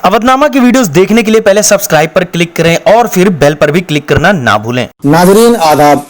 अवधनामा की वीडियोस देखने के लिए पहले सब्सक्राइब पर क्लिक करें और फिर बेल पर भी क्लिक करना ना भूलें। नाजरीन आदाब।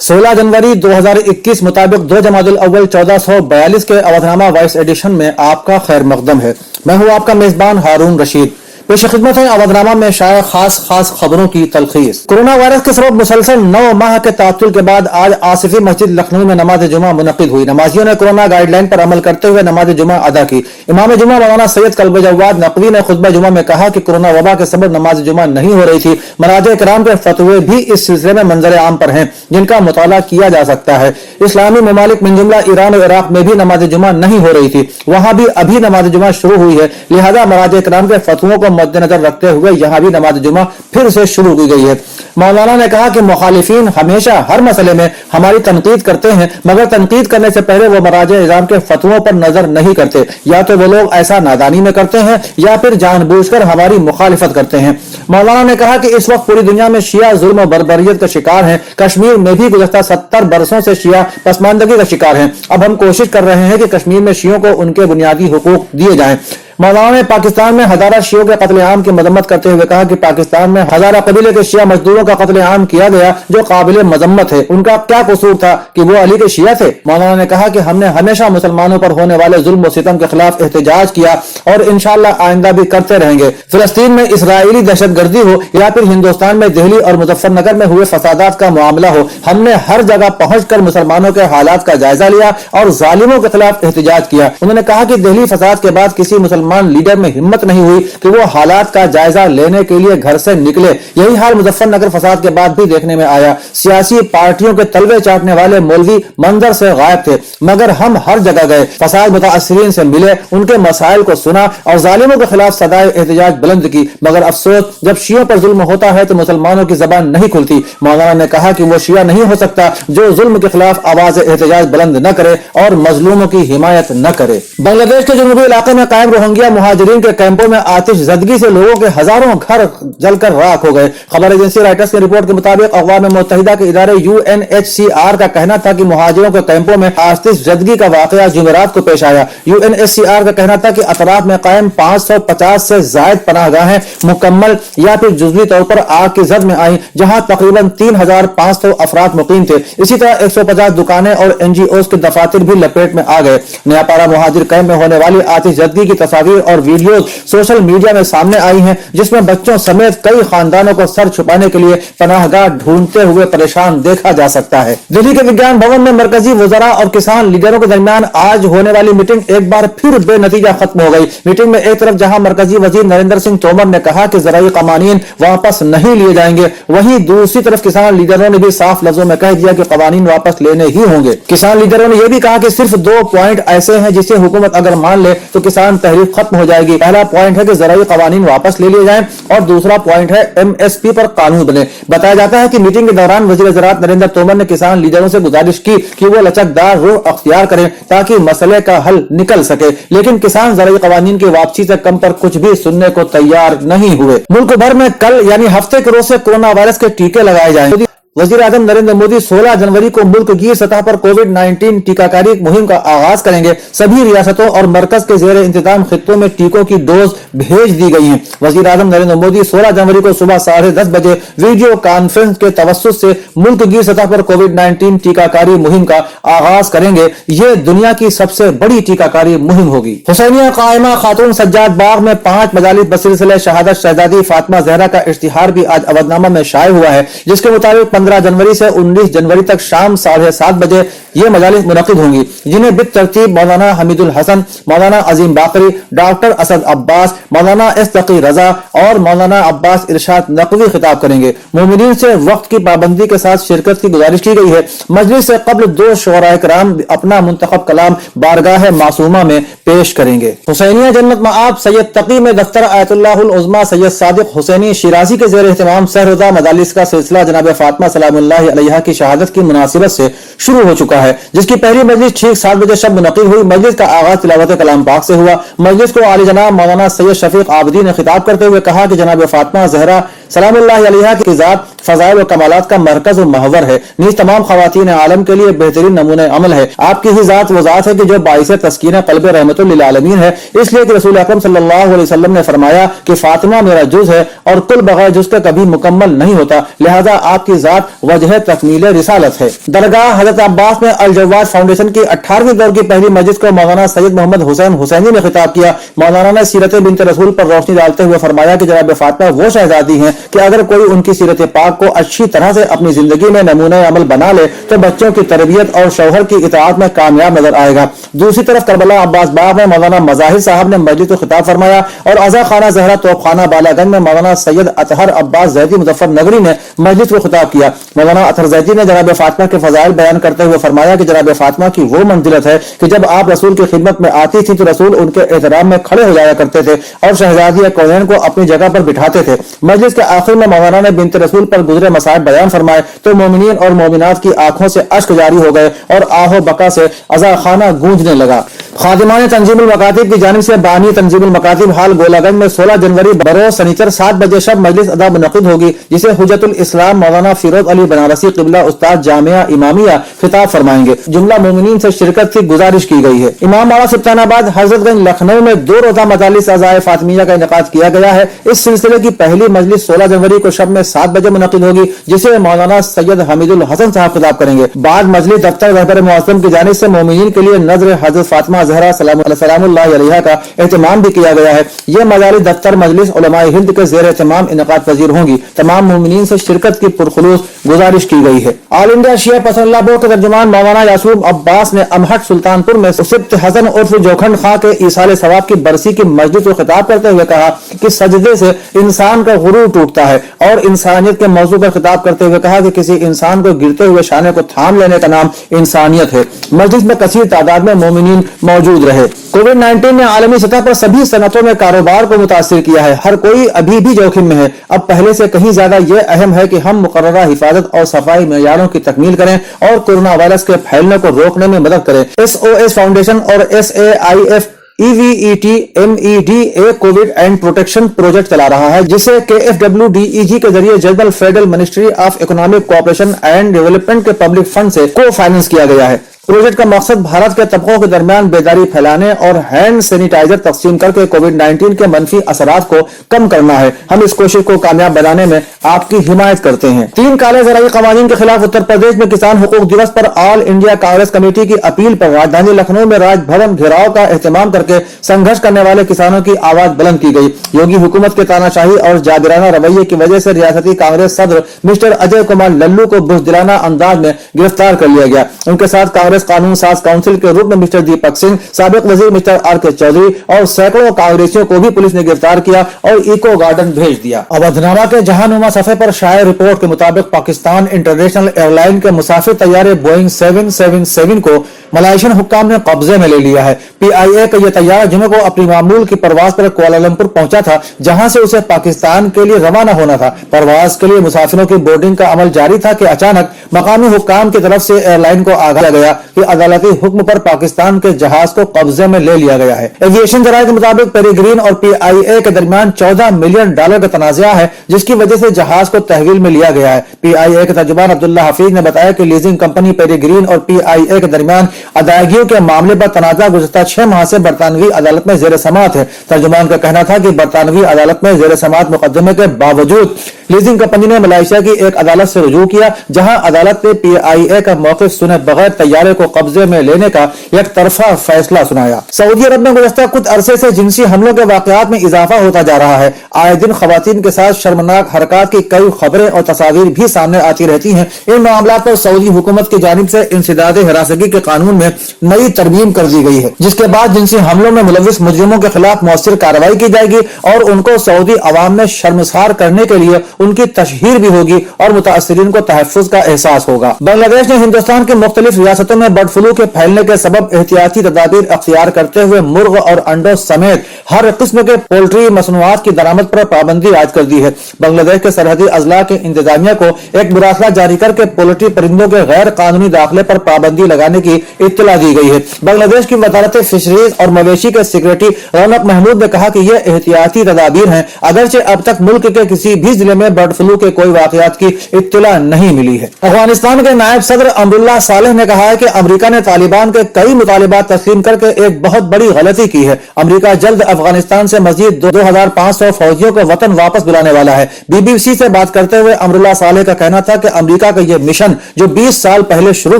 16 जनवरी 2021 मुताबिक 2 जमादुल अव्वल 1442 के अवधनामा वॉइस एडिशन में आपका खैर मकदम है। मैं हूं आपका मेजबान हारून रशीद। पेश खिदमत है अवधनामा में शाया खास खबरों की तलखीस। कोरोना वायरस के सबब मुसलसल 9 माह के तातुल के बाद आज आसिफी मस्जिद लखनऊ में नमाज जुमा मुनक्किद हुई। नमाजियों ने कोरोना गाइडलाइन पर अमल करते हुए नमाज जुमा अदा की। इमाम जुमा मौलाना सैयद कल्ब जवाद नकवी ने खुतबा जुमा में कहा कि कोरोना वबा के सबब नमाज जुमा नहीं हो रही थी। मराजे किराम के फतवे भी इस सिलसिले में मंजर आम पर हैं, जिनका मुताला किया जा सकता है। इस्लामी ममालिक मिन जुमला ईरान और इराक में भी नमाज जुमा नहीं हो रही थी, वहां भी अभी नमाज जुमा शुरू हुई है। लिहाजा मराजे किराम के फतवों को मद्देनजर रखते हुए यहां भी नमाज जुमा फिर से शुरू की गई है। मौलाना ने कहा कि मुखालिफिन हमेशा हर मसले में हमारी तनकीद करते हैं, मगर तनकीद करने से पहले वो मराजे इज़ाम के फतवों पर नजर नहीं करते। या तो वो लोग ऐसा नादानी में करते हैं या फिर जानबूझकर हमारी मुखालिफत करते हैं। मौलाना ने कहा कि इस वक्त पूरी दुनिया में शिया जुल्म और बर्बरियत का शिकार हैं। कश्मीर में भी गुज़श्ता 70 बरसों से शिया पसमानदगी का शिकार हैं। अब हम कोशिश कर रहे हैं कि कश्मीर में शियों को उनके बुनियादी हुकूक दिए जाएं। मौलाना ने पाकिस्तान में हजारा शियों के कत्लेआम की मजम्मत करते हुए कहा कि पाकिस्तान में हजारा कबीले के शिया मजदूरों का कत्लेआम किया गया, जो काबिले मजम्मत है। उनका क्या कसूर था कि वो अली के शिया थे? मौलाना ने कहा कि हमने हमेशा मुसलमानों पर होने वाले जुल्म और सितम के खिलाफ एहतजाज किया और इंशाअल्लाह आइंदा भी करते रहेंगे। फिलिस्तीन में इसराइली दहशतगर्दी हो या फिर हिंदुस्तान में दिल्ली और मुजफ्फरनगर में हुए फसादात का मामला हो, हमने हर जगह पहुंचकर मुसलमानों के हालात का जायजा लिया और जालिमों के खिलाफ एहतजाज किया। उन्होंने कहा कि दिल्ली फसाद के बाद किसी मुसलमान लीडर में हिम्मत नहीं हुई कि वो हालात का जायजा लेने के लिए घर से निकले। यही हाल मुजफ्फरनगर फसाद के बाद भी देखने में आया। सियासी पार्टियों के तलवे चाटने वाले मौलवी मंजर से गायब थे, मगर हम हर जगह गए, फसाद मुतासिरीन से मिले, उनके मसाइल को सुना और जालिमों के खिलाफ सदाए एहतजाज बुलंद की। मगर अफसोस, जब शियों पर जुल्म होता है तो मुसलमानों की जबान नहीं खुलती। मौलाना ने कहा कि वो शिया नहीं हो सकता जो जुल्म के खिलाफ आवाज एहतजाज बुलंद न करे और मजलूमों की हिमायत न करे। बांग्लादेश के जनूबी इलाके में कायम रोहिंग्या मुहाजिरीन के कैंपों में आतिश ज़दगी से लोगों के हजारों घर जलकर राख हो गए। खबर एजेंसी रॉयटर्स की रिपोर्ट के मुताबिक अक़वाम मुत्तहिदा के इदारे UNHCR का कहना था कि मुहाजिरों के कैंपों में आतिश ज़दगी का वाक़या जुमेरात को पेश आया। UNHCR का कहना था कि अतराफ में कायम 550 से ज़ायद पनाहगाहें मुकम्मल या फिर जुज़वी तौर पर आग की जद में आई, जहां तकरीबन 3500 अफराद मुकीम थे। इसी तरह 150 दुकानें और NGOs के दफातर भी लपेट में आ गए। नयापारा मुहाजिर कैंप में होने वाली आतिश ज़दगी की तस्वीर और वीडियोस सोशल मीडिया में सामने आई हैं, जिसमें बच्चों समेत कई खानदानों को सर छुपाने के लिए पनाहगाह ढूंढते हुए परेशान देखा जा सकता है। दिल्ली के विज्ञान भवन में मरकजी वज़रा और किसान लीडरों के दरमियान आज होने वाली मीटिंग एक बार फिर बेनतीजा खत्म हो गई। मीटिंग में एक तरफ जहां मरकजी वजीर नरेंद्र सिंह तोमर ने कहा कि ज़राई क़वानीन वापस नहीं लिए जाएंगे, वहीं दूसरी तरफ किसान लीडरों ने भी साफ लफ्जों में कह दिया कि क़वानीन वापस लेने ही होंगे। किसान लीडरों ने यह भी कहा कि सिर्फ 2 पॉइंट ऐसे हैं जिसे हुकूमत अगर मान ले तो किसान तहरीक खत्म हो जाएगी। पहला पॉइंट है कि ज़राई क़वानीन वापस ले लिए जाएं और दूसरा पॉइंट है MSP पर कानून बने। बताया जाता है कि मीटिंग के दौरान वज़ीर ज़राअत नरेंद्र तोमर ने किसान लीडरों से गुजारिश की कि वो लचकदार रुख अख्तियार करें ताकि मसले का हल निकल सके, लेकिन किसान ज़राई क़वानीन की वापसी से कम पर कुछ भी सुनने को तैयार नहीं हुए। मुल्क भर में कल यानी हफ्ते के रोज से कोरोना वायरस के टीके लगाए जाएंगे। वज़ीर आज़म नरेंद्र मोदी 16 जनवरी को मुल्क की सतह पर कोविड-19 टीकाकारी मुहिम का आगाज करेंगे। सभी रियासतों और मरकज के जेर इंतजाम खित्तों में टीकों की डोज भेज दी गई हैं। वज़ीर आज़म नरेंद्र मोदी 16 जनवरी को सुबह 10:30 बजे वीडियो कॉन्फ्रेंस के तवस्सुत से मुल्क की सतह पर कोविड-19 टीकाकारी मुहिम का आगाज करेंगे। ये दुनिया की सबसे बड़ी टीकाकारी मुहिम होगी। हुसैनिया कायमा खातून सज्जाद बाग में 5 मजालिस बसिलसिले शहादत शहजादी फातिमा ज़हरा का इश्तिहार भी आज अवधनामा में शाये हुआ है, जिसके मुताबिक 15 जनवरी से 19 जनवरी तक शाम 7:30 बजे ये मजालिस मुनक्किद होंगी, जिन्हें बित तरतीब मौलाना हमीदुल हसन, मौलाना अजीम बाकरी, डॉक्टर असद अब्बास, मौलाना एस तकी रजा और मौलाना अब्बास इरशाद नकवी खिताब करेंगे। मोमिनीन से वक्त की पाबंदी के साथ शिरकत की गुजारिश की गई है। मजलिस से कब्ल 2 शुअराए किराम अपना मुंतखब कलाम बारगाह मासूमा में पेश करेंगे। हुसैनिया जन्नत मआब सैयद तकी में दफ्तर आयतुल्लाहुल उज़्मा सैयद सादिक हुसैनी शिराजी के ज़ेर एहतमाम सहरदा मजालिस का सिलसिला जनाब फातिमा सलामुल्लाह अलैहा की शहादत की मुनासिबत से शुरू हो चुका है, जिसकी पहली मजलिस ठीक 7 बजे शब मुनक़िद हुई। मजलिस का आगाज तिलावत कलाम पाक से हुआ। मजलिस को आली जनाब मौलाना सैयद शफीक आबदी ने खिताब करते हुए कहा कि जनाब फातिमा ज़हरा सलामुल्लाह अलैहा की ज़ात फज़ाइल व कमालात का मरकज व महवर है। नीज़ तमाम ख़वातीन आलम के लिए बेहतरीन नमूने अमल है। आपकी ही ज़ात वो ज़ात है कि जो बाइस तस्कीन क़ल्ब रहमतुल लिल आलमीन है। इसलिए कि रसूल अकरम सल्लल्लाहु अलैहि वसल्लम ने फरमाया कि फातिमा मेरा जुज़ है और कुल बगैर जुज़ के कभी मुकम्मल नहीं होता, लिहाजा आपकी ज़ात वजह तकमील रिसालत है। दरगाह हज़रत अब्बास में अल जवाद फाउंडेशन की 18वीं दौर की पहली मजलिस को मौलाना सैयद मोहम्मद हुसैन हुसैनी ने खिताब किया। मौलाना ने सीरत बिन्त रसूल पर रोशनी डालते हुए फरमाया कि जनाब फातिमा वो शहजादी हैं कि अगर कोई उनकी सीरत पाक को अच्छी तरह से अपनी जिंदगी में नमूना अमल बना ले तो बच्चों की तरबियत और शौहर की इताअत में कामयाब नजर आएगा। दूसरी तरफ करबला अब्बास बाग में मौलाना मज़ाहिर साहब ने मजलिस को खिताब फरमाया और अज़ा खाना ज़हरा तोपखाना बालागंज में मौलाना सैयद अतहर अब्बास ज़ैदी मुज़फ़्फ़र नगरी ने मजलिस को खिताब किया। मौलाना अतहर ज़ैदी ने जनाब फातिमा के फज़ाइल बयान करते हुए फरमाया कि जनाब फातिमा की वो मंजिलत है कि जब आप रसूल की खिदमत में आती थी तो रसूल उनके एहतराम में खड़े हो जाया करते थे और शहजादी कौनैन को अपनी जगह पर बिठाते थे। मजलिस के आखिर में मौलाना ने बिन्त रसूल पर गुजरे मसाइब बयान फरमाए तो मोमिनीन और मोमिनात की आंखों से अश्क जारी हो गए और आहो बका से अज़ा खाना गूंजने लगा। खादिमान तंजीमुल मकातिब की जानिब से बानी तंजीमुल मकातिब हाल गोलागंज में 16 जनवरी बरोज सनीचर 7 बजे शब मजलिस अदा मुनक़िद होगी, जिसे हुज्जतुल इस्लाम मौलाना फिरोज अली बनारसी क़िबला उस्ताद जामिया इमामिया खिताब फरमाएंगे। जुमला मोमिनीन से शिरकत की गुजारिश की गई है। इमामबाड़ा सुल्तानाबाद हजरतगंज लखनऊ में 2 रोज़ा मजालिस अज़ाए फातिमिया का इनेकाद किया गया है। इस सिलसिले की पहली मजलिस 16 जनवरी को शब में 7 बजे मुनक़िद होगी, जिसे मौलाना सैयद हमीदुल हसन साहब खिताब करेंगे। बाद मजलिस दफ्तर रहबर मुअज़्ज़म की जानिब से मोमिनीन के लिए नज़र हज़रत फातिमा ज़हरा सलामुल्लाह अलैहा का एहतमाम भी किया गया है। ये मजालिस दफ्तर मजलिस उलमाए हिंद के ज़ेर एहतमाम इनेकाद पजीर होंगी। तमाम मोमिनीन से शिरकत की पुरखुलूस गुजारिश की गई है। ऑल इंडिया शिया पसंदुल्लाह बोर्ड के तर्जुमान मौलाना यासूब अब्बास ने अमहट सुल्तानपुर में सिब्त हसन उर्फ जोखंड खां के ईसाले सवाब की बरसी की मस्जिद को खिताब करते हुए कहा कि सजदे से इंसान का गुरूर टूटता है और इंसानियत के मौजू पर खिताब करते हुए कहा कि किसी इंसान को गिरते हुए शाने को थाम लेने का नाम इंसानियत है। मस्जिद में कसीर तादाद में मोमिनीन मौजूद रहे। कोविड-19 ने आलमी सतह पर सभी सनतों में कारोबार को मुतासिर किया है। हर कोई अभी भी जोखिम में है। अब पहले से कहीं ज्यादा यह अहम है कि हम मुकर्ररा हिफाजत और सफाई मेयारों की तकमील करें और कोरोना वायरस के फैलने को रोकने में मदद करें। SOS फाउंडेशन और SAIF EVET MEDA Covid and protection project चला रहा है, जिसे KFWDEG के जरिए general federal ministry of economic cooperation and development के पब्लिक फंड से को फाइनेंस किया गया है। प्रोजेक्ट का मकसद भारत के तबकों के दरमियान बेदारी फैलाने और हैंड सैनिटाइजर तकसीम करके कोविड-19 के मनफी असरात को कम करना है। हम इस कोशिश को कामयाब बनाने में आपकी हिमायत करते हैं। 3 काले ज़राई क़वानीन के खिलाफ उत्तर प्रदेश में किसान हुकूक दिवस पर ऑल इंडिया कांग्रेस कमेटी की अपील पर राजधानी लखनऊ में राजभवन घेराव का एहतमाम करके संघर्ष करने वाले किसानों की आवाज बुलंद की गई। योगी हुकूमत के तानाशाही और जाबिराना रवैये की वजह से रियासती कांग्रेस सदर मिस्टर अजय कुमार लल्लू को बुज़दिलाना अंदाज में गिरफ्तार कर लिया गया। उनके साथ कांग्रेस कानून साज काउंसिल के रुकन मिस्टर दीपक सिंह, साबिक वजीर मिस्टर RK चौधरी और सैकड़ों कांग्रेसियों को भी पुलिस ने गिरफ्तार किया और इको गार्डन भेज दिया। अवधनामा के जहानुमा सफे पर शाये रिपोर्ट के मुताबिक पाकिस्तान इंटरनेशनल एयरलाइन के मुसाफिर तैयारे बोइंग 777 को मलाइशियन हुक्काम ने कब्जे में ले लिया है। PIA का यह तैयारा जुमे को अपनी मामूल की परवाज पर कुआलालंपुर पहुंचा था, जहां से उसे पाकिस्तान के लिए रवाना होना था। परवाज के लिए मुसाफिरों की बोर्डिंग का अमल जारी था कि अचानक मकामी हुक्काम की तरफ से एयरलाइन को आगाह गया कि अदालती हुक्म पर पाकिस्तान के जहाज को कब्जे में ले लिया गया है। एविएशन जराये के मुताबिक पेरिग्रीन और PIA के दरमियान $14 मिलियन का तनाज़ा है, जिसकी वजह से जहाज को तहवील में लिया गया है। PIA के तर्जुमान अब्दुल्ला हफीज ने बताया कि लीजिंग कंपनी पेरिग्रीन और PIA के दरमियान अदायगियों के मामले पर तनाज़ा गुज़श्ता 6 माह से बरतानवी अदालत में ज़ेर समाअत है। तर्जुमान का कहना था कि बरतानवी अदालत में ज़ेर समाअत मुकदमे के बावजूद लीजिंग कंपनी ने मलेशिया की एक अदालत से रुजू किया, जहां अदालत ने PIA का मौक़िफ़ सुने बगैर तैयारे को कब्जे में लेने का एक तरफा फैसला सुनाया। सऊदी अरब में गुज़श्ता कुछ अरसे से जिनसी हमलों के वाक़यात में इजाफा होता जा रहा है। आए दिन ख़वातीन के साथ शर्मनाक हरकत की कई खबरें और तस्वीर भी सामने आती रहती हैं। इन मामलों पर सऊदी हुकूमत की जानिब से इंसदाद हिरासगी के कानून में नई तरमीम कर दी गई है, जिसके बाद जिनसी हमलों में मुलविस मुजरिमों के खिलाफ मौसर कार्रवाई की जाएगी और उनको सऊदी अवाम में शर्मसार करने के लिए उनकी तशहीर भी होगी और मुतासिरीन को तहफ़्फ़ुज़ का एहसास होगा। बांग्लादेश ने हिंदुस्तान के मुख्तलिफ रियासतों में बर्ड फ्लू के फैलने के सबब एहतियाती तदाबीर अख्तियार करते हुए मुर्ग और अंडों समेत हर किस्म के पोल्ट्री मसनूआत की दरामद पर पाबंदी आयद कर दी है। बांग्लादेश के सरहदी अजला के इंतजामिया को एक मुरासला जारी करके पोल्ट्री परिंदों के गैर कानूनी दाखिले पर पाबंदी लगाने की इत्तला दी गई है। बांग्लादेश की वजारत फिशरीज और मवेशी के सेक्रेटरी रौनक महमूद ने कहा कि ये एहतियाती तदाबीर हैं, अगरचे अब तक मुल्क के किसी भी जिले में बर्ड फ्लू के कोई वाकयात की इत्तला नहीं मिली है। अफगानिस्तान के नायब सदर अमरुल्लाह सालेह ने कहा है कि अमेरिका ने तालिबान के कई मुतालिबात तस्लीम करके एक बहुत बड़ी गलती की है। अमेरिका जल्द अफगानिस्तान से मजीद 2500 फौजियों को वतन वापस बुलाने वाला है। बीबीसी से बात करते हुए अमरुल्लाह सालेह का कहना था कि अमेरिका का यह मिशन जो 20 साल पहले शुरू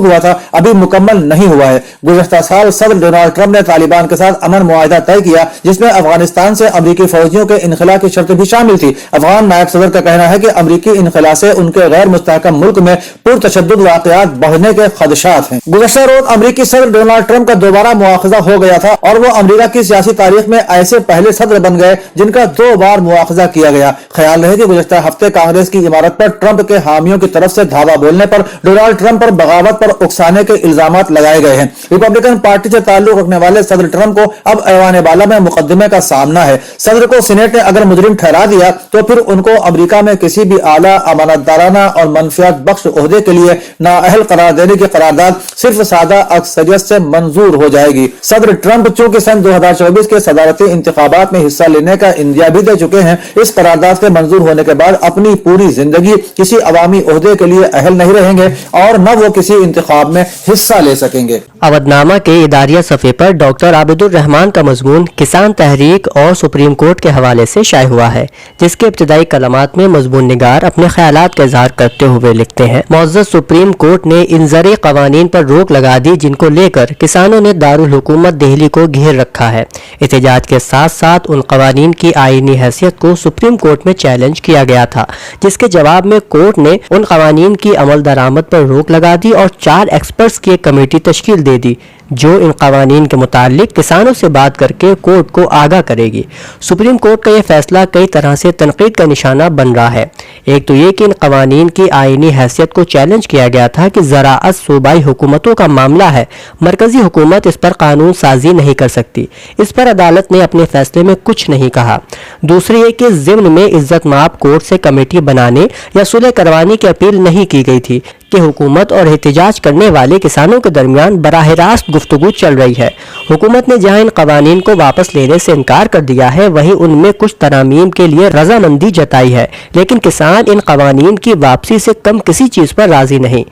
हुआ था अभी मुकम्मल नहीं हुआ है। गुज़श्ता साल सदर डोनाल्ड ट्रंप ने तालिबान के साथ अमन मुआहिदा तय किया, जिसमें अफगानिस्तान से अमेरिकी फौजियों के इनखला की शर्त भी शामिल थी। अफगान नायब सदर का कहना है कि अमेरिकी इनखला से उनके गैर मुस्तहकम मुल्क में पुरतशद्दुद वाकयात बढ़ने के खदशात हैं। गुज़श्ता रोज अमेरिकी सदर डोनाल्ड ट्रंप का दोबारा मुआखजा हो गया था और वो अमेरिका की सियासी तारीख में ऐसे पहले सदर बन गए जिनका 2 बार मुआखजा किया गया। ख्याल रहे कि गुज़श्ता हफ्ते कांग्रेस की इमारत पर ट्रंप के हामियों की तरफ से धावा बोलने पर डोनाल्ड ट्रंप पर बगावत पर उकसाने के इल्जामात लगाए गए हैं। रिपब्लिकन पार्टी से ताल्लुक रखने वाले सदर ट्रंप को अब ऐवान बाला में मुकदमे का सामना है। सदर को सीनेट ने अगर मुजरिम ठहरा दिया तो फिर उनको अमेरिका में किसी भी आला अमानतदाराना और मनफियत बख्श ओहदे के लिए नाअहल करार देने की करारदाद सिर्फ सादा अक्सरियत से मंजूर हो जाएगी। सदर ट्रंप चूंकि सन 2024 के सदारती इंतखाबात में हिस्सा लेने का इंदिया भी दे चुके हैं, इस करारदाद के मंजूर होने के बाद अपनी पूरी जिंदगी किसी अवामी ओहदे के लिए अहल नहीं रहेंगे और न वो किसी इंतखाब में हिस्सा ले सकेंगे। अवधनामा के इदारिया सफ़े पर डॉक्टर आबिदुर रहमान का मजमून किसान तहरीक और सुप्रीम कोर्ट के हवाले से शाये हुआ है, जिसके इब्तिदाई कलमात में मजमून निगार अपने ख्यालात का इजहार करते हुए लिखते हैं, मुअज़्ज़ज़ सुप्रीम कोर्ट ने इन ज़री क़वानीन पर रोक लगा दी जिनको लेकर किसानों ने दारुल हुकूमत दिल्ली को घेर रखा है। एहतजाज के साथ साथ उन क़वानीन की आईनी हैसियत को सुप्रीम कोर्ट में चैलेंज किया गया था, जिसके जवाब में कोर्ट ने उन क़वानीन की अमल दरामद पर रोक लगा दी और 4 एक्सपर्ट्स की एक कमेटी तश्कील दे दी जो इन क़वानीन के मुतालिक किसानों से बात करके कोर्ट को आगाह करेगी। सुप्रीम कोर्ट का यह फैसला कई तरह से तनकीद का निशाना बन रहा है। एक तो ये कि इन क़वानीन की आईनी हैसियत को चैलेंज किया गया था कि ज़राअत सूबाई हुकूमतों का मामला है, मरकजी हुकूमत इस पर कानून साजी नहीं कर सकती। इस पर अदालत ने अपने फैसले में कुछ नहीं कहा। दूसरी ये कि ज़िम्न में इज्जत माब कोर्ट से कमेटी बनाने या सुलह करवाने की अपील नहीं की गई थी कि हुकूमत और एहतजाज करने वाले किसानों के दरमियान बराह रास्त गुफ्तगू चल रही है। हुकूमत ने जहां इन क़वानीन को वापस लेने से इनकार कर दिया है, वहीं उनमें कुछ तरामीम के लिए रजामंदी जताई है, लेकिन किसान इन क़वानीन की वापसी से कम किसी चीज़ पर राजी नहीं।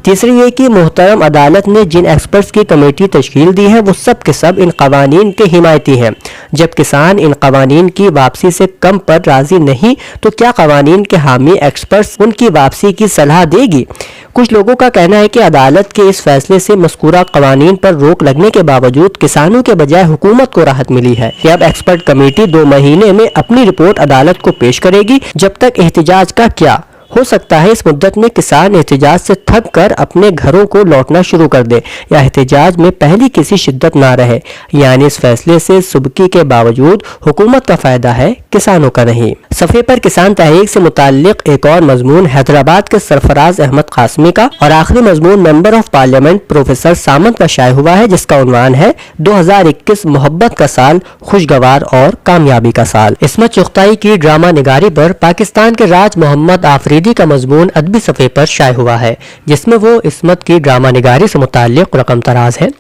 तीसरी ये कि मुहतरम अदालत ने जिन एक्सपर्ट्स की कमेटी तश्कील दी है वो सब के सब इन क़वानीन के हिमायती हैं। जब किसान इन क़वानीन की वापसी से कम पर राजी नहीं तो क्या क़वानीन के हामी एक्सपर्ट्स उनकी वापसी की सलाह देगी? कुछ लोगों का कहना है कि अदालत के इस फैसले से मज़कूरा क़वानीन पर रोक लगने के बावजूद किसानों के बजाय हुकूमत को राहत मिली है कि अब एक्सपर्ट कमेटी 2 महीने में अपनी रिपोर्ट अदालत को पेश करेगी। जब तक एहतजाज का क्या हो सकता है इस मुद्दत में किसान एहतजाज से थक कर अपने घरों को लौटना शुरू कर दे या एहतजाज में पहली किसी शिद्दत ना रहे, यानी इस फैसले से सुबकी के बावजूद हुकूमत का फायदा है, किसानों का नहीं। सफ़े पर किसान तहरीक से मुताल्लिक एक और मजमून हैदराबाद के सरफराज अहमद कासमी का और आखिरी मजमून मेंबर ऑफ पार्लियामेंट प्रोफेसर सामंत का शाये हुआ है, जिसका उन्वान है 2021 मोहब्बत का साल, खुशगवार और कामयाबी का साल। इस्मत चुगताई की ड्रामा निगारी पर पाकिस्तान के राज मोहम्मद आफरीदी का मजमून अदबी सफ़े पर शाये हुआ है, जिसमें वो इस्मत की ड्रामा निगारी से मुताल्लिक रकम तराज है।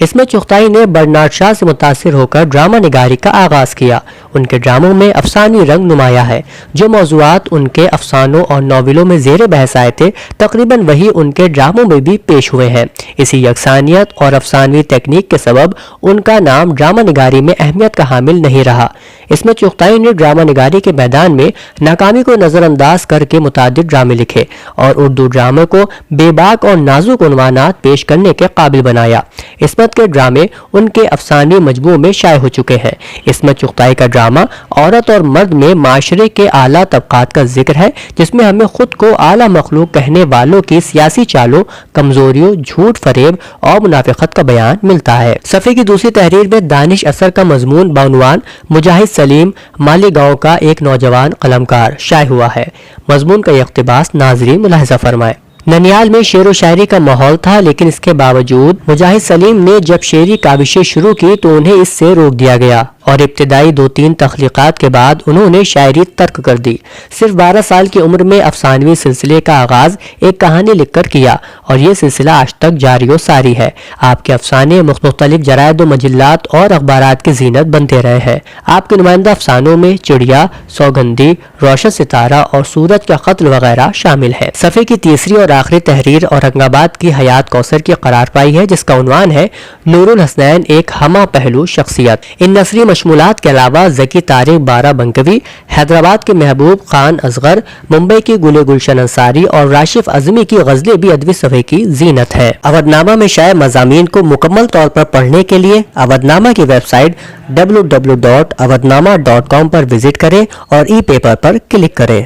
इसमें चुगताई ने बर्नार्ड शाह से मुतासिर होकर ड्रामा निगारी का आगाज किया। उनके ड्रामों में अफसानी रंग नुमाया है। जो मौज़ूआत उनके अफसानों और नॉवेलों में ज़ेर बहस आए थे, तकरीबन वही उनके ड्रामों में भी पेश हुए हैं। इसी यकसानियत और अफसानवी तकनीक के सबब उनका नाम ड्रामा निगारी में अहमियत का हामिल नहीं रहा। इसमें चुगताई ने ड्रामा निगारी के मैदान में नाकामी को नज़रअंदाज करके मुतादिद ड्रामे लिखे और उर्दू ड्रामे को बेबाक और नाजुक उन्वानात पेश करने के काबिल बनाया। इस्मत के ड्रामे उनके अफसानी मजमू में शाये हो चुके हैं। इस्मत चुगताई का ड्रामा औरत और मर्द में माशरे के आला तबकात का जिक्र है, जिसमें हमें खुद को आला मखलूक कहने वालों की सियासी चालों, कमजोरियों, झूठ फरेब और मुनाफिकत का बयान मिलता है। सफ़े की दूसरी तहरीर में दानिश असर का मजमून बानुआन मुजाहिद सलीम मालीगांव का एक नौजवान कलमकार शाये हुआ है। मजमून का इक़्तिबास नाज़रीन मुलाहिज़ा फरमाए। ननियाल में शेर व शायरी का माहौल था, लेकिन इसके बावजूद मुजाहिद सलीम ने जब शेरी काविशें शुरू की तो उन्हें इससे रोक दिया गया اور ابتدائی 2-3 تخلیقات کے بعد انہوں نے شاعری ترک کر دی۔ صرف 12 سال کی عمر میں افسانوی سلسلے کا آغاز ایک کہانی لکھ کر کیا اور یہ سلسلہ آج تک جاری و ساری ہے۔ آپ کے افسانے مختلف جرائد و مجلات اور اخبارات کی زینت بنتے رہے ہیں۔ آپ کے نمائندہ افسانوں میں چڑیا، سوگندھی، روشن ستارہ اور سورج کا قتل وغیرہ شامل ہے۔ صفحے کی تیسری اور آخری تحریر اورنگ آباد کی حیات کوثر کی قرار پائی ہے، جس کا عنوان ہے نور الحسنین ایک ہمہ پہلو شخصیت۔ ان نثری مشمولات کے علاوہ ذکی طارق بارہ بنکوی، حیدرآباد کے محبوب خان اصغر، ممبئی کی گل گلشن انصاری اور راشف اعظمی کی غزلیں بھی ادبی صفحے کی زینت ہے۔ اودھ-نامہ میں شائع مضامین کو مکمل طور پر پڑھنے کے لیے اودھ-نامہ کی ویب سائٹ www.awadhnama.com پر وزٹ کریں اور ای پیپر پر کلک کریں۔